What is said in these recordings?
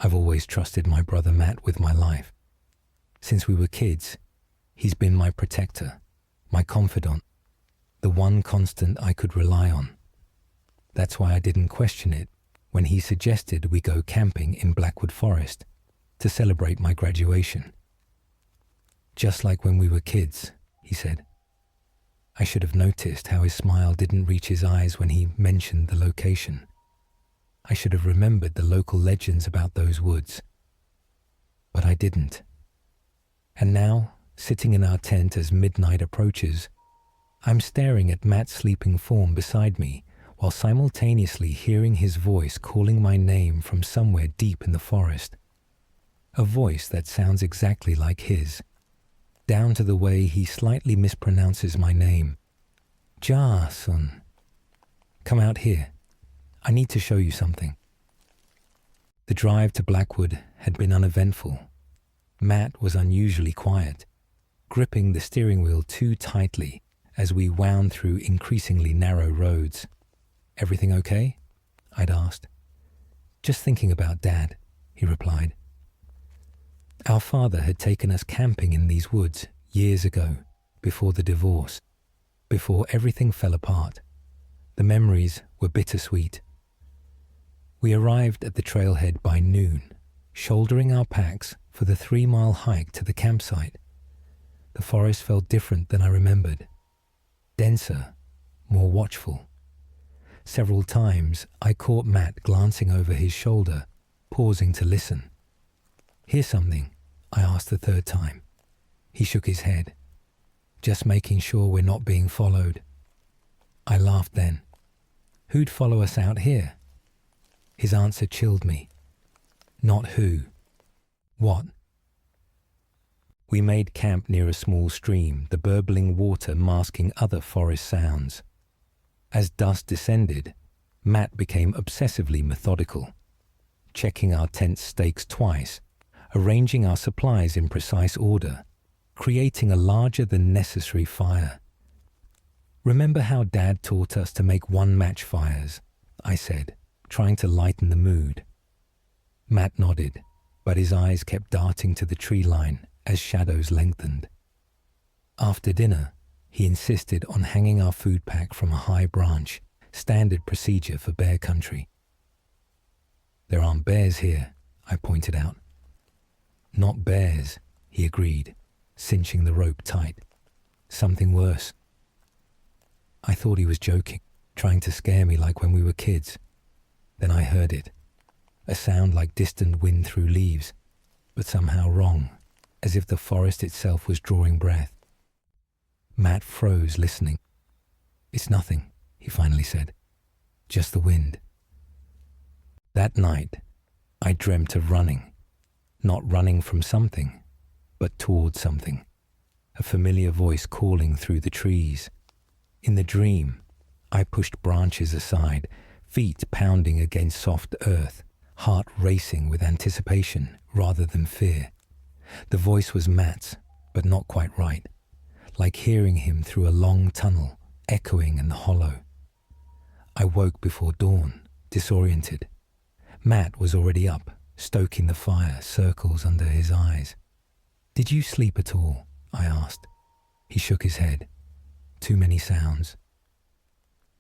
I've always trusted my brother Matt with my life. Since we were kids, he's been my protector, my confidant, the one constant I could rely on. That's why I didn't question it when he suggested we go camping in Blackwood Forest to celebrate my graduation. Just like when we were kids, he said. I should have noticed how his smile didn't reach his eyes when he mentioned the location. I should have remembered the local legends about those woods. But I didn't. And now, sitting in our tent as midnight approaches, I'm staring at Matt's sleeping form beside me while simultaneously hearing his voice calling my name from somewhere deep in the forest. A voice that sounds exactly like his, down to the way he slightly mispronounces my name. Jason. Come out here. I need to show you something. The drive to Blackwood had been uneventful. Matt was unusually quiet, gripping the steering wheel too tightly as we wound through increasingly narrow roads. Everything okay? I'd asked. Just thinking about Dad, he replied. Our father had taken us camping in these woods years ago, before the divorce, before everything fell apart. The memories were bittersweet. We arrived at the trailhead by noon, shouldering our packs for the 3-mile hike to the campsite. The forest felt different than I remembered. Denser, more watchful. Several times I caught Matt glancing over his shoulder, pausing to listen. Hear something? I asked the third time. He shook his head. Just making sure we're not being followed. I laughed then. Who'd follow us out here? His answer chilled me. Not who. What? We made camp near a small stream, the burbling water masking other forest sounds. As dusk descended, Matt became obsessively methodical, checking our tent stakes twice, arranging our supplies in precise order, creating a larger-than-necessary fire. Remember how Dad taught us to make one-match fires? I said, trying to lighten the mood. Matt nodded, but his eyes kept darting to the tree line as shadows lengthened. After dinner, he insisted on hanging our food pack from a high branch, standard procedure for bear country. There aren't bears here, I pointed out. Not bears, he agreed, cinching the rope tight. Something worse. I thought he was joking, trying to scare me like when we were kids. Then I heard it, a sound like distant wind through leaves, but somehow wrong, as if the forest itself was drawing breath. Matt froze, listening. It's nothing, he finally said. Just the wind. That night, I dreamt of running. Not running from something, but towards something. A familiar voice calling through the trees. In the dream, I pushed branches aside, feet pounding against soft earth, heart racing with anticipation rather than fear. The voice was Matt's, but not quite right, like hearing him through a long tunnel, echoing in the hollow. I woke before dawn, disoriented. Matt was already up, stoking the fire, circles under his eyes. Did you sleep at all? I asked. He shook his head. Too many sounds.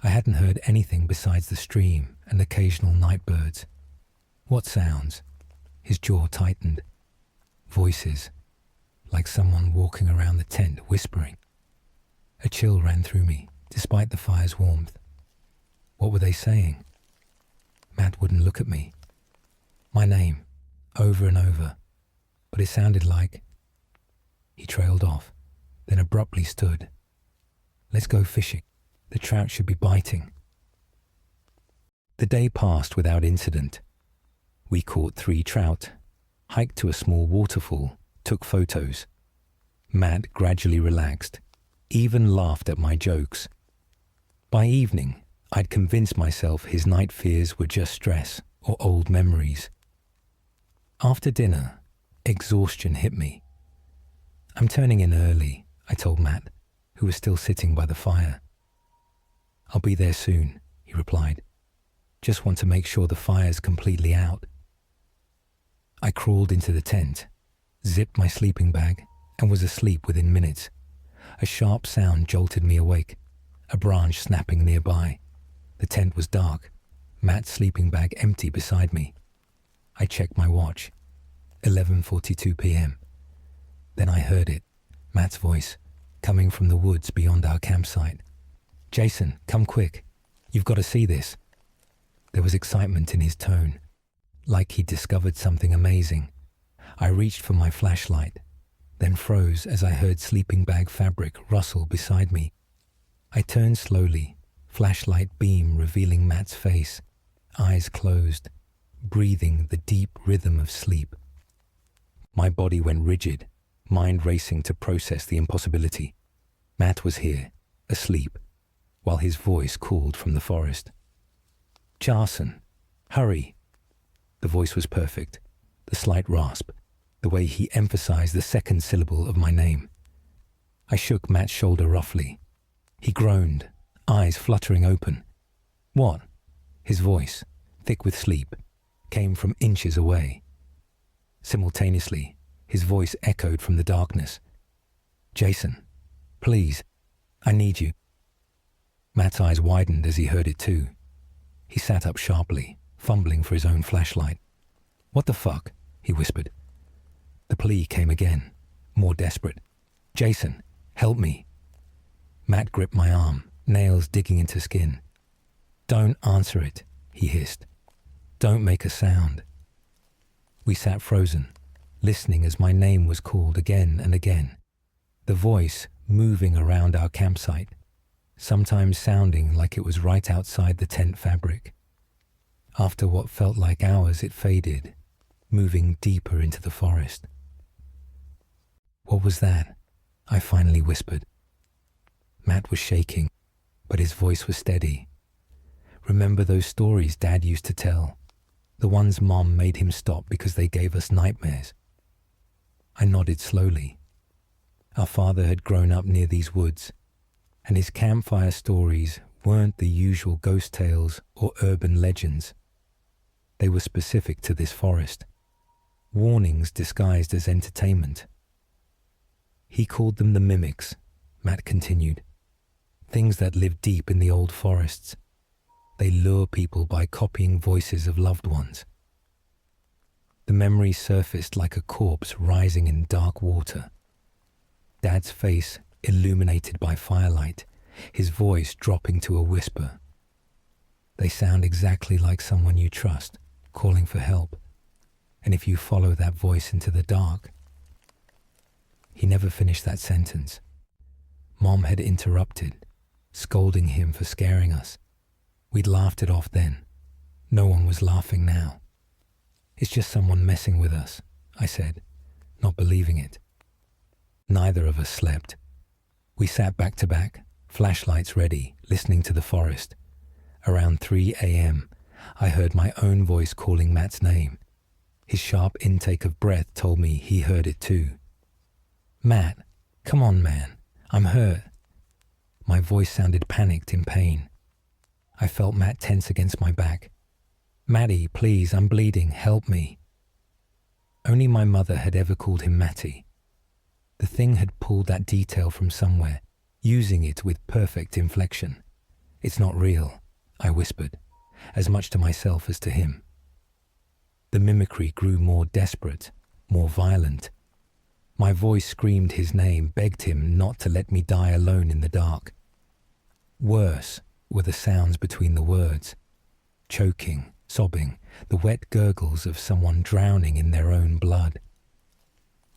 I hadn't heard anything besides the stream and occasional night birds. What sounds? His jaw tightened. Voices, like someone walking around the tent whispering. A chill ran through me, despite the fire's warmth. What were they saying? Matt wouldn't look at me. My name, over and over, but it sounded like... He trailed off, then abruptly stood. Let's go fishing. The trout should be biting. The day passed without incident. We caught 3 trout, hiked to a small waterfall, took photos. Matt gradually relaxed, even laughed at my jokes. By evening, I'd convinced myself his night fears were just stress or old memories. After dinner, exhaustion hit me. I'm turning in early, I told Matt, who was still sitting by the fire. I'll be there soon, he replied. Just want to make sure the fire's completely out. I crawled into the tent, zipped my sleeping bag, and was asleep within minutes. A sharp sound jolted me awake, a branch snapping nearby. The tent was dark, Matt's sleeping bag empty beside me. I checked my watch. 11:42 p.m. Then I heard it, Matt's voice, coming from the woods beyond our campsite. "Jason, come quick. You've got to see this." There was excitement in his tone, like he'd discovered something amazing. I reached for my flashlight, then froze as I heard sleeping bag fabric rustle beside me. I turned slowly, flashlight beam revealing Matt's face, eyes closed, breathing the deep rhythm of sleep. My body went rigid, mind racing to process the impossibility. Matt was here, asleep, while his voice called from the forest. "Jason, hurry." The voice was perfect, the slight rasp, the way he emphasized the second syllable of my name. I shook Matt's shoulder roughly. He groaned, eyes fluttering open. "What?" His voice, thick with sleep, came from inches away. Simultaneously, his voice echoed from the darkness. "Jason, please, I need you." Matt's eyes widened as he heard it too. He sat up sharply, fumbling for his own flashlight. "What the fuck?" he whispered. The plea came again, more desperate. "Jason, help me." Matt gripped my arm, nails digging into skin. "Don't answer it," he hissed. "Don't make a sound." We sat frozen, listening as my name was called again and again. The voice moving around our campsite, sometimes sounding like it was right outside the tent fabric. After what felt like hours, it faded, moving deeper into the forest. "What was that?" I finally whispered. Matt was shaking, but his voice was steady. "Remember those stories Dad used to tell? The ones Mom made him stop because they gave us nightmares?" I nodded slowly. Our father had grown up near these woods, and his campfire stories weren't the usual ghost tales or urban legends. They were specific to this forest, warnings disguised as entertainment. "He called them the mimics," Matt continued. "Things that live deep in the old forests. They lure people by copying voices of loved ones." The memory surfaced like a corpse rising in dark water. Dad's face illuminated by firelight, his voice dropping to a whisper. "They sound exactly like someone you trust, calling for help. And if you follow that voice into the dark..." He never finished that sentence. Mom had interrupted, scolding him for scaring us. We'd laughed it off then. No one was laughing now. "It's just someone messing with us," I said, not believing it. Neither of us slept. We sat back to back, flashlights ready, listening to the forest. Around 3 a.m., I heard my own voice calling Matt's name. His sharp intake of breath told me he heard it too. "Matt, come on, man. I'm hurt." My voice sounded panicked in pain. I felt Matt tense against my back. "Matty, please, I'm bleeding. Help me." Only my mother had ever called him Matty. The thing had pulled that detail from somewhere, using it with perfect inflection. "It's not real," I whispered, as much to myself as to him. The mimicry grew more desperate, more violent. My voice screamed his name, begged him not to let me die alone in the dark. Worse were the sounds between the words. Choking, sobbing, the wet gurgles of someone drowning in their own blood.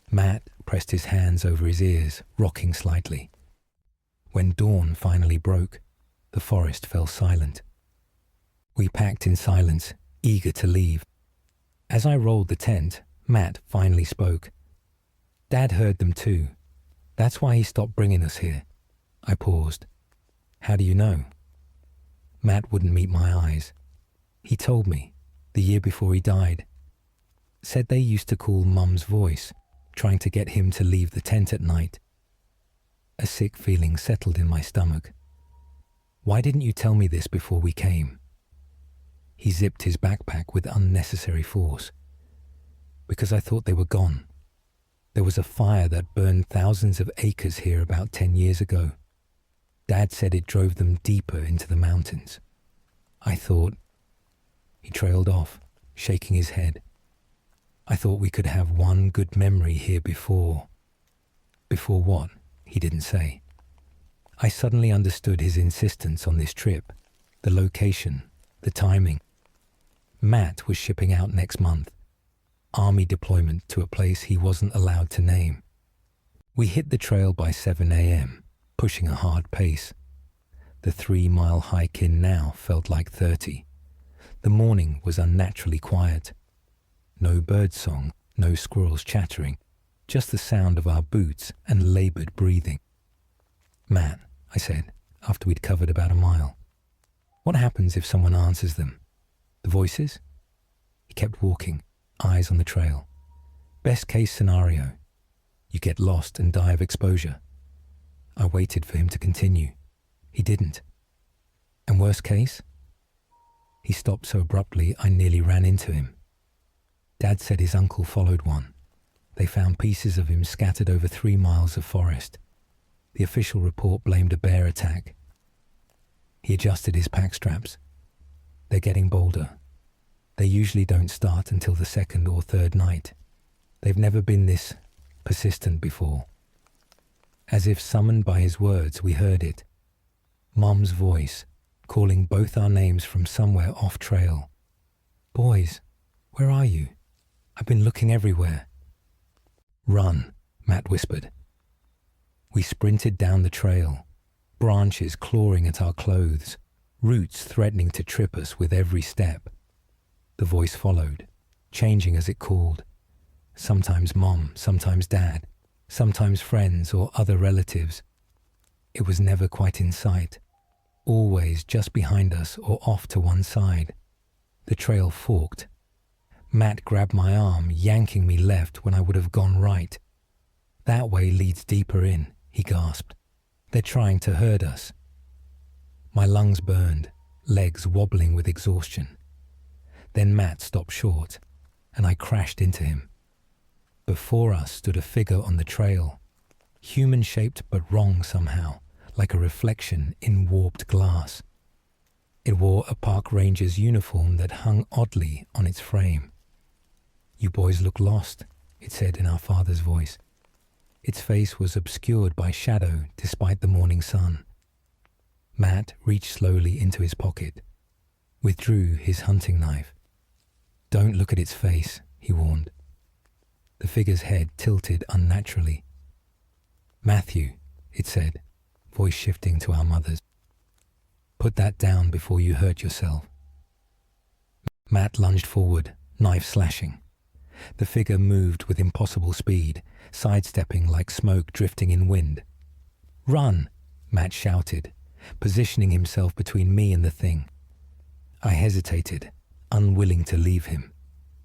Matt pressed his hands over his ears, rocking slightly. When dawn finally broke, the forest fell silent. We packed in silence, eager to leave. As I rolled the tent, Matt finally spoke. "Dad heard them too. That's why he stopped bringing us here." I paused. "How do you know?" Matt wouldn't meet my eyes. "He told me, the year before he died. Said they used to call Mum's voice, trying to get him to leave the tent at night." A sick feeling settled in my stomach. "Why didn't you tell me this before we came?" He zipped his backpack with unnecessary force. because I thought they were gone. There was a fire that burned thousands of acres here about 10 years ago. Dad said it drove them deeper into the mountains. I thought... He trailed off, shaking his head. I thought we could have one good memory here before... Before what? He didn't say. I suddenly understood his insistence on this trip, the location, the timing. Matt was shipping out next month. Army deployment to a place he wasn't allowed to name. We hit the trail by 7 a.m., pushing a hard pace. The 3-mile hike in now felt like 30. The morning was unnaturally quiet. No birdsong, no squirrels chattering, just the sound of our boots and labored breathing. "Matt," I said, after we'd covered about a mile, "what happens if someone answers them? The voices?" He kept walking, eyes on the trail. "Best case scenario, you get lost and die of exposure." I waited for him to continue. He didn't. "And worst case?" He stopped so abruptly I nearly ran into him. Dad said his uncle followed one. They found pieces of him scattered over 3 miles of forest. The official report blamed a bear attack. He adjusted his pack straps. "They're getting bolder. They usually don't start until the 2nd or 3rd night. They've never been this persistent before." As if summoned by his words, we heard it. Mom's voice, calling both our names from somewhere off trail. "Boys, where are you? I've been looking everywhere." "Run," Matt whispered. We sprinted down the trail, branches clawing at our clothes, roots threatening to trip us with every step. The voice followed, changing as it called. Sometimes Mom, sometimes Dad, sometimes friends or other relatives. It was never quite in sight, always just behind us or off to one side. The trail forked. Matt grabbed my arm, yanking me left when I would have gone right. "That way leads deeper in," he gasped. "They're trying to herd us." My lungs burned, legs wobbling with exhaustion. Then Matt stopped short, and I crashed into him. Before us stood a figure on the trail, human-shaped but wrong somehow, like a reflection in warped glass. It wore a park ranger's uniform that hung oddly on its frame. "You boys look lost," it said in our father's voice. Its face was obscured by shadow despite the morning sun. Matt reached slowly into his pocket, withdrew his hunting knife. "Don't look at its face," he warned. The figure's head tilted unnaturally. "Matthew," it said, voice shifting to our mother's. "Put that down before you hurt yourself." Matt lunged forward, knife slashing. The figure moved with impossible speed, sidestepping like smoke drifting in wind. "Run!" Matt shouted, positioning himself between me and the thing. I hesitated, unwilling to leave him.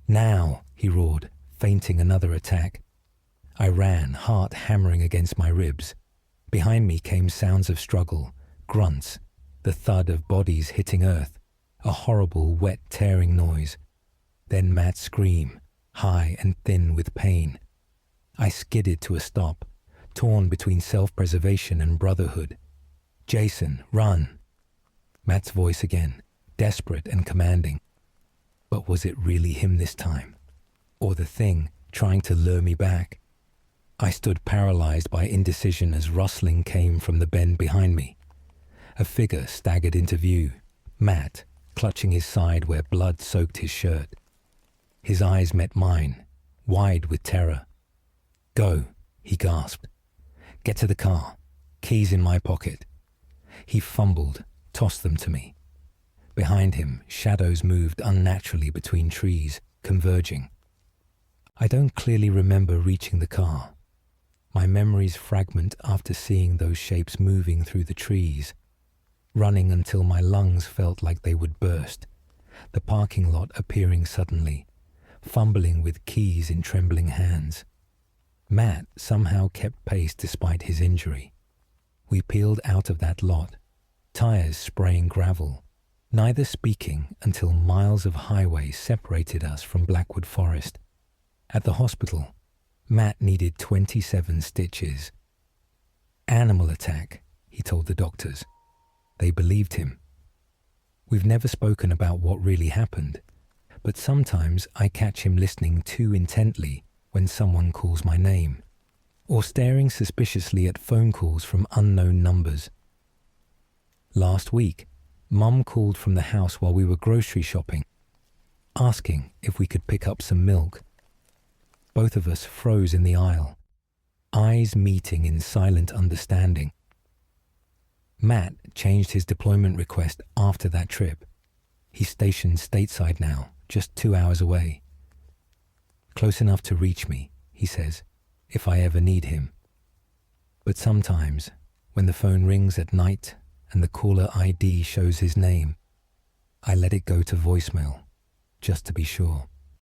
"Now!" he roared, feinting another attack. I ran, heart hammering against my ribs. Behind me came sounds of struggle, grunts, the thud of bodies hitting earth, a horrible, wet, tearing noise. Then Matt's scream, high and thin with pain. I skidded to a stop, torn between self-preservation and brotherhood. "Jason, run!" Matt's voice again, desperate and commanding. But was it really him this time? Or the thing trying to lure me back? I stood paralyzed by indecision as rustling came from the bend behind me. A figure staggered into view, Matt, clutching his side where blood soaked his shirt. His eyes met mine, wide with terror. "Go," he gasped. "Get to the car. Keys in my pocket." He fumbled, tossed them to me. Behind him, shadows moved unnaturally between trees, converging. I don't clearly remember reaching the car. My memories fragment after seeing those shapes moving through the trees, running until my lungs felt like they would burst, the parking lot appearing suddenly, fumbling with keys in trembling hands. Matt somehow kept pace despite his injury. We peeled out of that lot, tires spraying gravel, neither speaking until miles of highway separated us from Blackwood Forest. At the hospital, Matt needed 27 stitches. Animal attack, he told the doctors. They believed him. We've never spoken about what really happened, but sometimes I catch him listening too intently when someone calls my name, or staring suspiciously at phone calls from unknown numbers. Last week, Mum called from the house while we were grocery shopping, asking if we could pick up some milk. Both of us froze in the aisle, eyes meeting in silent understanding. Matt changed his deployment request after that trip. He's stationed stateside now, just 2 hours away. Close enough to reach me, he says, if I ever need him. But sometimes, when the phone rings at night and the caller ID shows his name, I let it go to voicemail, just to be sure.